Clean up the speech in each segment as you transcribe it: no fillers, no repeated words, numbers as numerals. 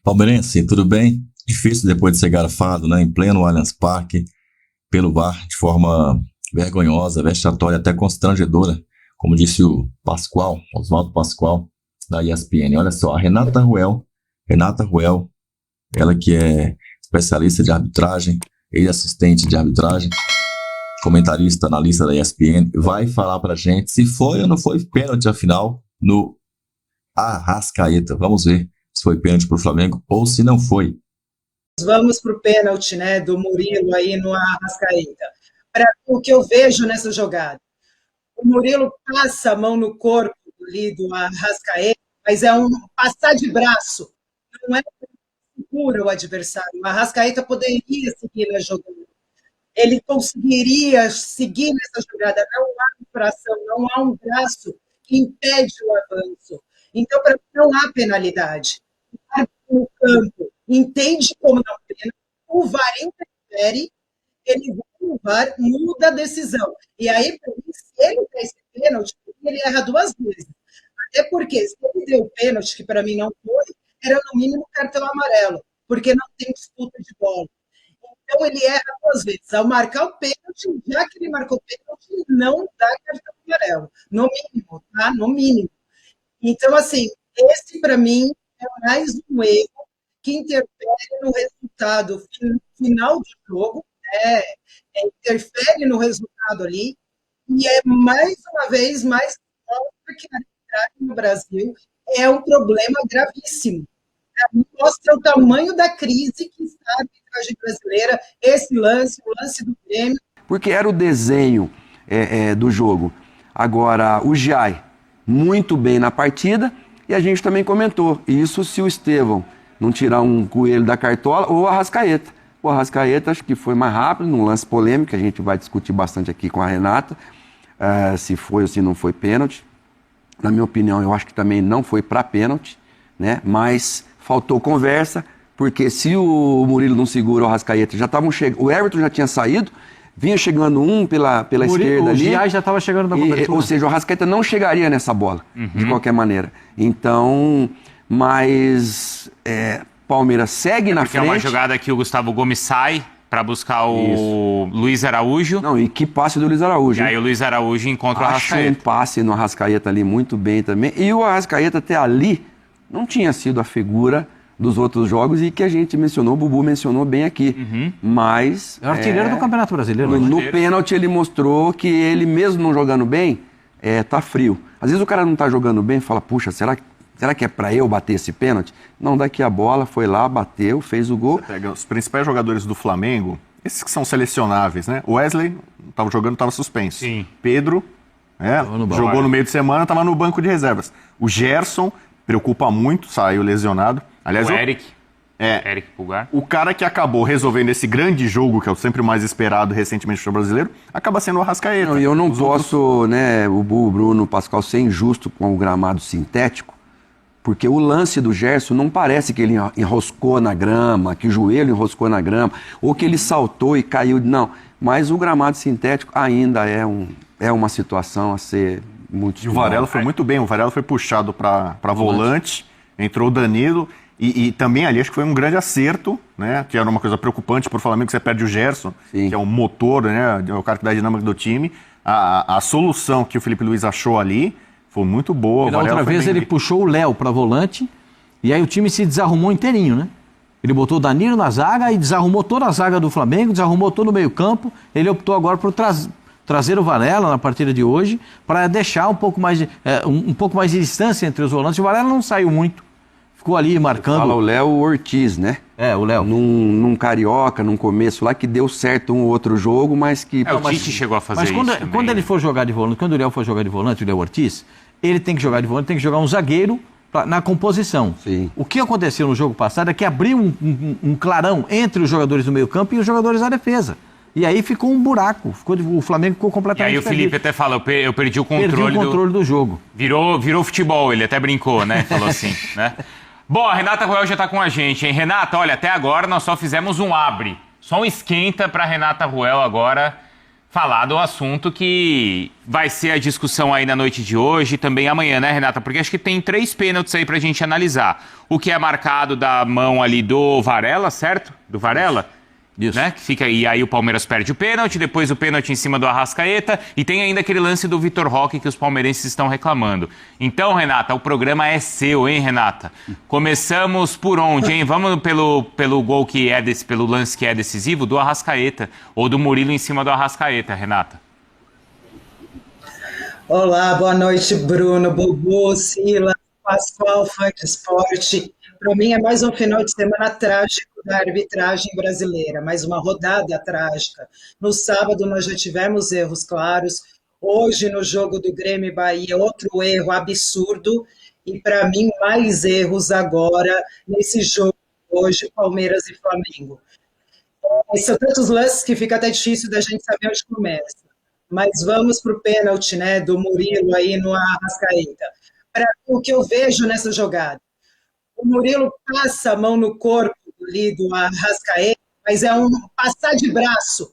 Palmeirense, tudo bem? Difícil depois de ser garfado, né, em pleno Allianz Parque, pelo VAR, de forma vergonhosa, vexatória, até constrangedora, como disse o Pascoal, Oswaldo Pascoal, da ESPN. Olha só, a Renata Ruel, ela que é especialista de arbitragem, ex-assistente de arbitragem, comentarista, analista da ESPN, vai falar pra gente se foi ou não foi pênalti, afinal, no Arrascaeta. Vamos ver se foi pênalti pro Flamengo ou se não foi. Vamos para o pênalti, né, do Murilo aí no Arrascaeta. O que eu vejo nessa jogada, o Murilo passa a mão no corpo ali do Arrascaeta, mas é um passar de braço, não é segura o adversário. O Arrascaeta poderia seguir na jogada, ele conseguiria seguir nessa jogada, não há infração, não há um braço que impede o avanço. Então, para mim, não há penalidade. O campo entende como não pena, o VAR interfere, ele vai no VAR, muda a decisão. E aí, para mim, se ele der esse pênalti, ele erra duas vezes. Até porque, se ele deu o pênalti, que para mim não foi, era no mínimo cartão amarelo, porque não tem disputa de bola. Então, ele erra duas vezes. Ao marcar o pênalti, já que ele marcou o pênalti, não dá cartão amarelo. No mínimo, tá? No mínimo. Então, assim, esse, para mim, é mais um erro que interfere no resultado final do jogo, né? Interfere no resultado ali, e é mais uma vez mais que a arbitragem no Brasil é um problema gravíssimo. Mostra o tamanho da crise que está a arbitragem brasileira, esse lance, o lance do Grêmio. Porque era o desenho do jogo. Agora, o Giai, muito bem na partida, e a gente também comentou, isso se o Estevão não tirar um coelho da cartola, ou o Arrascaeta. O Arrascaeta acho que foi mais rápido, num lance polêmico, que a gente vai discutir bastante aqui com a Renata, se foi ou se não foi pênalti. Na minha opinião, eu acho que também não foi para pênalti, né? Mas faltou conversa, porque se o Murilo não segura o Arrascaeta, já estavam chegando, o Everton já tinha saído, vinha chegando pela esquerda ali. O Giai já estava chegando na cobertura. Ou seja, o Arrascaeta não chegaria nessa bola, de qualquer maneira. Então, mas Palmeiras segue na frente. É uma jogada que o Gustavo Gomes sai para buscar o Luiz Araújo. Não, e que passe do Luiz Araújo. E aí o Luiz Araújo encontra o Arrascaeta. Um passe no Arrascaeta ali muito bem também. E o Arrascaeta até ali não tinha sido a figura dos outros jogos e que a gente mencionou, o Bubu mencionou bem aqui. Mas... É o artilheiro do Campeonato Brasileiro. No pênalti ele mostrou que ele, mesmo não jogando bem, tá frio. Às vezes o cara não tá jogando bem e fala, puxa, será que é pra eu bater esse pênalti? Não, daqui a bola, foi lá, bateu, fez o gol. Você pega os principais jogadores do Flamengo, esses que são selecionáveis, né? O Wesley estava jogando, estava suspenso. Sim. Pedro, jogou no meio de semana, estava no banco de reservas. O Gerson preocupa muito, saiu lesionado. Aliás, o Eric. Eric Pulgar. O cara que acabou resolvendo esse grande jogo, que é o sempre mais esperado recentemente do futebol brasileiro, acaba sendo o Arrascaeta. Não, e eu não posso, né, o Bruno, o Pascoal, ser injusto com o gramado sintético, porque o lance do Gerson não parece que ele enroscou na grama, que o joelho enroscou na grama, ou que ele saltou e caiu. Não, mas o gramado sintético ainda é uma situação a ser muito estudada. E o Varela foi muito bem, o Varela foi puxado para volante, entrou o Danilo, e também ali acho que foi um grande acerto, né? Que era uma coisa preocupante para o Flamengo, que você perde o Gerson, que é o motor, né? É o cara que dá a dinâmica do time. A solução que o Felipe Luiz achou ali foi muito boa. E na outra vez ele puxou o Léo para volante, e aí o time se desarrumou inteirinho, né? Ele botou o Danilo na zaga e desarrumou toda a zaga do Flamengo, desarrumou todo o meio-campo. Ele optou agora por trazer o Varela na partida de hoje para deixar um pouco mais de distância entre os volantes. O Varela não saiu muito. Ficou ali marcando. Fala o Léo Ortiz, né? O Léo. Num Carioca, num começo lá, que deu certo um ou outro jogo, mas que... o Tite chegou a fazer isso também. Mas quando ele for jogar de volante, quando o Léo for jogar de volante, o Léo Ortiz, ele tem que jogar de volante, tem que jogar um zagueiro na composição. Sim. O que aconteceu no jogo passado é que abriu um clarão entre os jogadores do meio campo e os jogadores da defesa. E aí ficou um buraco, o Flamengo ficou completamente perdido. E aí o Felipe até fala, eu perdi o controle, do jogo. Virou futebol, ele até brincou, né? Falou assim, né? Bom, a Renata Ruel já está com a gente, hein? Renata, olha, até agora nós só fizemos um abre. Só um esquenta para a Renata Ruel agora falar do assunto que vai ser a discussão aí na noite de hoje e também amanhã, né, Renata? Porque acho que tem 3 pênaltis aí pra gente analisar. O que é marcado da mão ali do Varela, certo? Do Varela? Isso. Né? Que fica, e aí o Palmeiras perde o pênalti, depois o pênalti em cima do Arrascaeta e tem ainda aquele lance do Vitor Roque que os palmeirenses estão reclamando. Então, Renata, o programa é seu, hein, Renata? Começamos por onde, hein? Vamos pelo gol que é pelo lance que é decisivo do Arrascaeta ou do Murilo em cima do Arrascaeta, Renata. Olá, boa noite, Bruno, Bubu, Silas, Pascoal, fã de esporte. Para mim é mais um final de semana trágico da arbitragem brasileira, mais uma rodada trágica. No sábado nós já tivemos erros claros, hoje no jogo do Grêmio e Bahia, outro erro absurdo, e para mim mais erros agora nesse jogo hoje, Palmeiras e Flamengo. São tantos lances que fica até difícil da gente saber onde começa. Mas vamos para o pênalti, né, do Murilo aí no Arrascaeta. O que eu vejo nessa jogada, o Murilo passa a mão no corpo ali do Arrascaeta, mas é um passar de braço,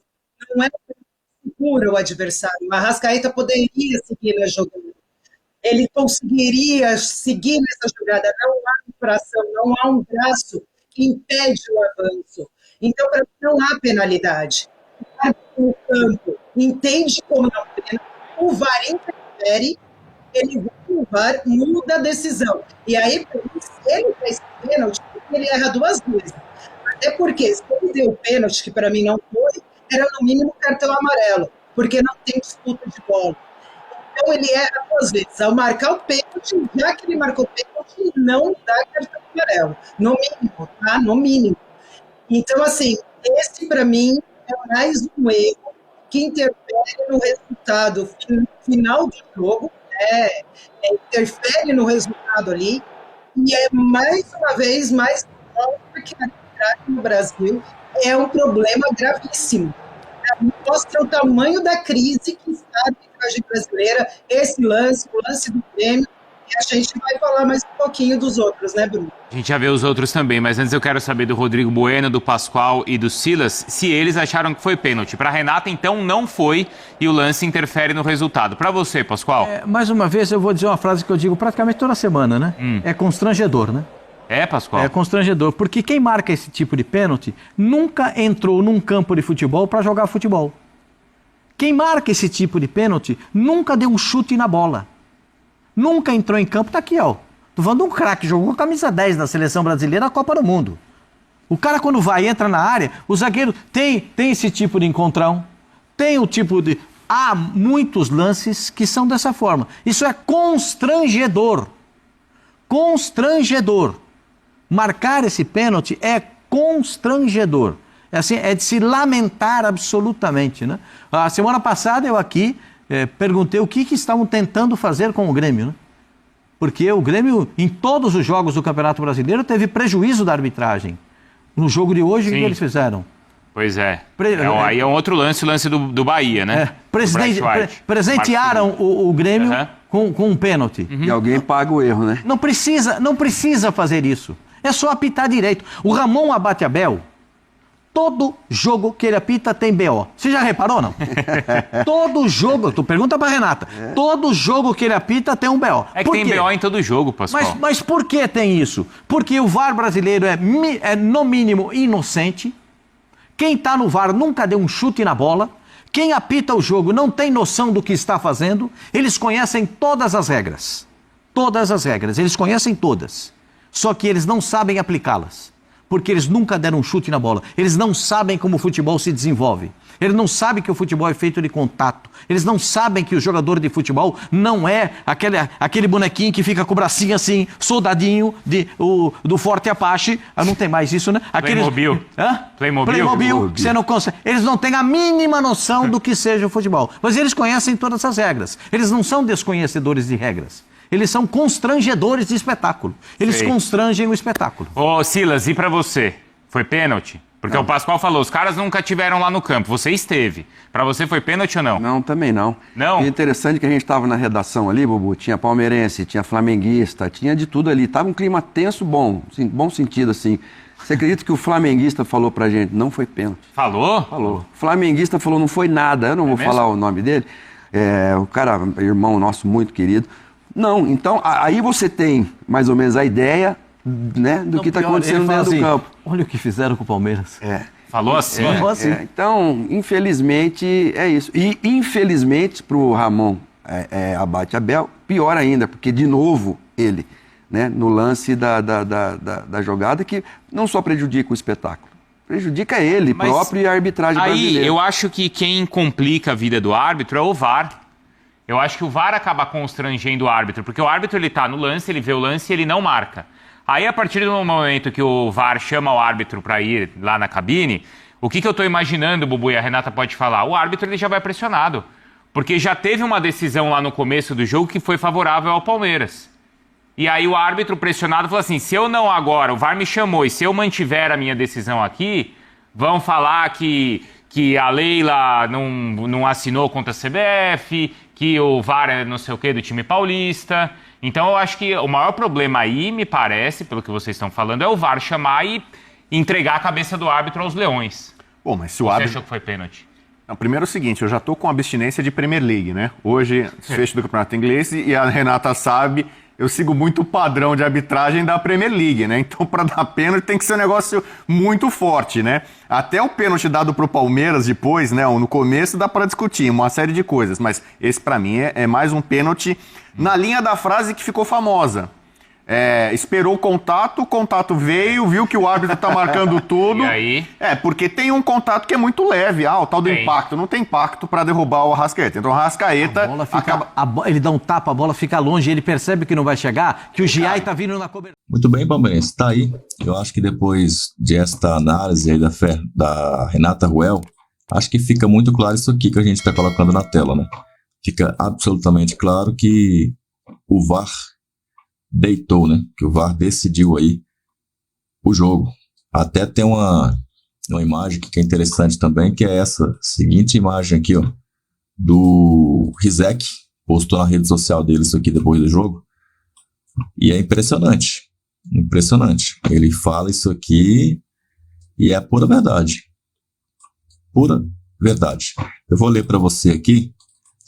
não é segura o adversário. O Arrascaeta poderia seguir na jogada, ele conseguiria seguir nessa jogada, não há infração, não há um braço que impede o avanço. Então, para mim, não há penalidade. O campo entende como não pena, o VAR interfere, ele vai no VAR, muda a decisão. E aí, para mim, se ele faz pênalti, ele erra 2 vezes. Até porque, se ele deu pênalti, que para mim não foi, era no mínimo cartão amarelo, porque não tem disputa de bola. Então, ele erra 2 vezes. Ao marcar o pênalti, já que ele marcou pênalti, não dá cartão amarelo. No mínimo, tá? No mínimo. Então, assim, esse para mim é mais um erro que interfere no resultado final do jogo, interfere no resultado ali, e é mais uma vez mais prova que a arbitragem no Brasil é um problema gravíssimo. Mostra o tamanho da crise que está a arbitragem brasileira, esse lance, o lance do Grêmio, e a gente vai falar mais um pouquinho dos outros, né, Bruno? A gente já vê os outros também, mas antes eu quero saber do Rodrigo Bueno, do Pascoal e do Silas, se eles acharam que foi pênalti. Para Renata, então, não foi e o lance interfere no resultado. Para você, Pascoal? Mais uma vez, eu vou dizer uma frase que eu digo praticamente toda semana, né? É constrangedor, né? É, Pascoal? É constrangedor, porque quem marca esse tipo de pênalti nunca entrou num campo de futebol para jogar futebol. Quem marca esse tipo de pênalti nunca deu um chute na bola. Nunca entrou em campo, tá aqui, ó. Tô falando de um craque, jogou a camisa 10 da seleção brasileira na Copa do Mundo. O cara, quando vai e entra na área, o zagueiro tem esse tipo de encontrão, tem o tipo de... Há muitos lances que são dessa forma. Isso é constrangedor. Constrangedor. Marcar esse pênalti é constrangedor. É assim, é de se lamentar absolutamente, né? A semana passada eu aqui perguntei o que estavam tentando fazer com o Grêmio, né? Porque o Grêmio, em todos os jogos do Campeonato Brasileiro, teve prejuízo da arbitragem. No jogo de hoje, Sim. O que eles fizeram? Pois é. Aí é um outro lance, o lance do Bahia, né? Presentearam o Grêmio com um pênalti. E alguém paga o erro, né? Não precisa fazer isso. É só apitar direito. O Ramon Abate-Abel, todo jogo que ele apita tem BO. Você já reparou, não? Todo jogo, tu pergunta pra Renata, todo jogo que ele apita tem um BO. É que tem BO em todo jogo, Pascoal. Mas por que tem isso? Porque o VAR brasileiro é no mínimo inocente. Quem tá no VAR nunca deu um chute na bola. Quem apita o jogo não tem noção do que está fazendo. Eles conhecem todas as regras. Todas as regras, eles conhecem todas. Só que eles não sabem aplicá-las. Porque eles nunca deram um chute na bola. Eles não sabem como o futebol se desenvolve. Eles não sabem que o futebol é feito de contato. Eles não sabem que o jogador de futebol não é aquele bonequinho que fica com o bracinho assim, soldadinho do Forte Apache. Não tem mais isso, né? Playmobil. Playmobil. Você não consegue. Eles não têm a mínima noção do que seja o futebol. Mas eles conhecem todas as regras. Eles não são desconhecedores de regras. Eles são constrangedores de espetáculo. Eles constrangem o espetáculo. Ô, Silas, e pra você? Foi pênalti? Porque o Pascoal falou, os caras nunca tiveram lá no campo, você esteve. Pra você foi pênalti ou não? Não, também não. Não? E é interessante que a gente estava na redação ali, Bubu, tinha palmeirense, tinha flamenguista, tinha de tudo ali. Tava um clima tenso bom, assim, bom sentido, assim. Você acredita que o flamenguista falou pra gente, não foi pênalti? Falou? Falou. O flamenguista falou, não foi nada, eu não vou falar o nome dele. O cara, irmão nosso muito querido. Não, então, aí você tem mais ou menos a ideia, né, do que está acontecendo dentro do campo. Olha o que fizeram com o Palmeiras. Falou assim? Falou assim. Então, infelizmente, é isso. E, infelizmente, para o Ramon Abate Abel, pior ainda, porque, de novo, ele, né, no lance da jogada, que não só prejudica o espetáculo, prejudica ele próprio e a arbitragem brasileira. Aí, eu acho que quem complica a vida do árbitro é o VAR. Eu acho que o VAR acaba constrangendo o árbitro, porque o árbitro ele tá no lance, ele vê o lance e ele não marca. Aí, a partir do momento que o VAR chama o árbitro para ir lá na cabine, o que eu estou imaginando, Bubu, e a Renata pode falar? O árbitro ele já vai pressionado, porque já teve uma decisão lá no começo do jogo que foi favorável ao Palmeiras. E aí o árbitro pressionado falou assim, se eu não agora, o VAR me chamou, e se eu mantiver a minha decisão aqui, vão falar que a Leila não assinou contra a CBF, que o VAR é não sei o que do time paulista. Então eu acho que o maior problema aí, me parece, pelo que vocês estão falando, é o VAR chamar e entregar a cabeça do árbitro aos leões. Bom, mas se o Você árbitro... achou que foi pênalti? Não, primeiro é o seguinte, eu já estou com abstinência de Premier League, né? Hoje, desfecho do Campeonato Inglês, e a Renata sabe, eu sigo muito o padrão de arbitragem da Premier League, né? Então, para dar pênalti tem que ser um negócio muito forte, né? Até o pênalti dado pro Palmeiras depois, né? No começo dá para discutir uma série de coisas, mas esse para mim é mais um pênalti na linha da frase que ficou famosa. Esperou o contato veio, viu que o árbitro tá marcando tudo. E aí? Porque tem um contato que é muito leve. O tal do impacto. Não tem impacto para derrubar o Arrascaeta. Então o Arrascaeta ele dá um tapa, a bola fica longe, ele percebe que não vai chegar, que o Giai tá vindo na cobertura. Muito bem, Palmeirense, tá aí. Eu acho que depois desta análise aí da Renata Ruel, acho que fica muito claro isso aqui que a gente está colocando na tela, né? Fica absolutamente claro que o VAR deitou, né? Que o VAR decidiu aí o jogo. Até tem uma imagem que é interessante também, que é essa seguinte imagem aqui, ó, do Rizek, postou na rede social dele isso aqui depois do jogo, e é impressionante, impressionante. Ele fala isso aqui e é pura verdade, pura verdade. Eu vou ler para você aqui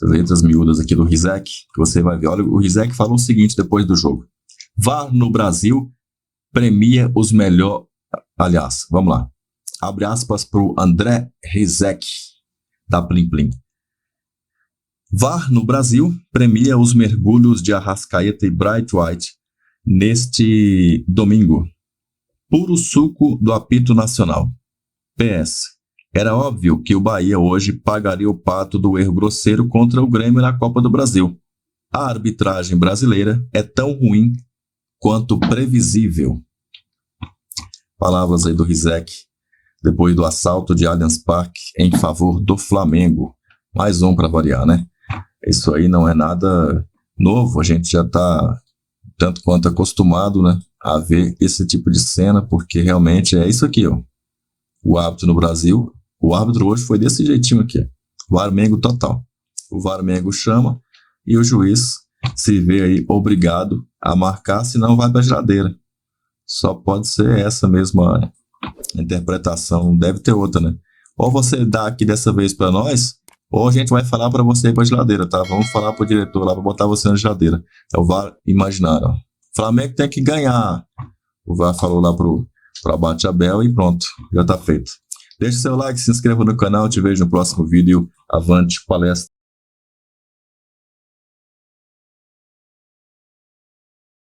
as letras miúdas aqui do Rizek, que você vai ver. Olha, o Rizek falou o seguinte depois do jogo: VAR no Brasil premia os melhores. Aliás, vamos lá. Abre aspas para o André Rizek, da Plim Plim. VAR no Brasil premia os mergulhos de Arrascaeta e Bright White neste domingo. Puro suco do apito nacional. PS. Era óbvio que o Bahia hoje pagaria o pato do erro grosseiro contra o Grêmio na Copa do Brasil. A arbitragem brasileira é tão ruim quanto previsível. Palavras aí do Rizek, depois do assalto de Allianz Parque em favor do Flamengo. Mais um para variar, né? Isso aí não é nada novo, a gente já está tanto quanto acostumado, né, a ver esse tipo de cena, porque realmente é isso aqui, ó. O árbitro no Brasil, o árbitro hoje foi desse jeitinho aqui, Varmengo total. O Varmengo chama e o juiz se vê aí obrigado a marcar, senão vai para a geladeira. Só pode ser essa mesma interpretação, não deve ter outra, né? Ou você dá aqui dessa vez para nós, ou a gente vai falar para você ir para a geladeira, tá? Vamos falar para o diretor lá para botar você na geladeira. É o VAR imaginário, ó. Flamengo tem que ganhar. O VAR falou lá pro Abate Abel e pronto, já tá feito. Deixe seu like, se inscreva no canal, te vejo no próximo vídeo. Avante palestra.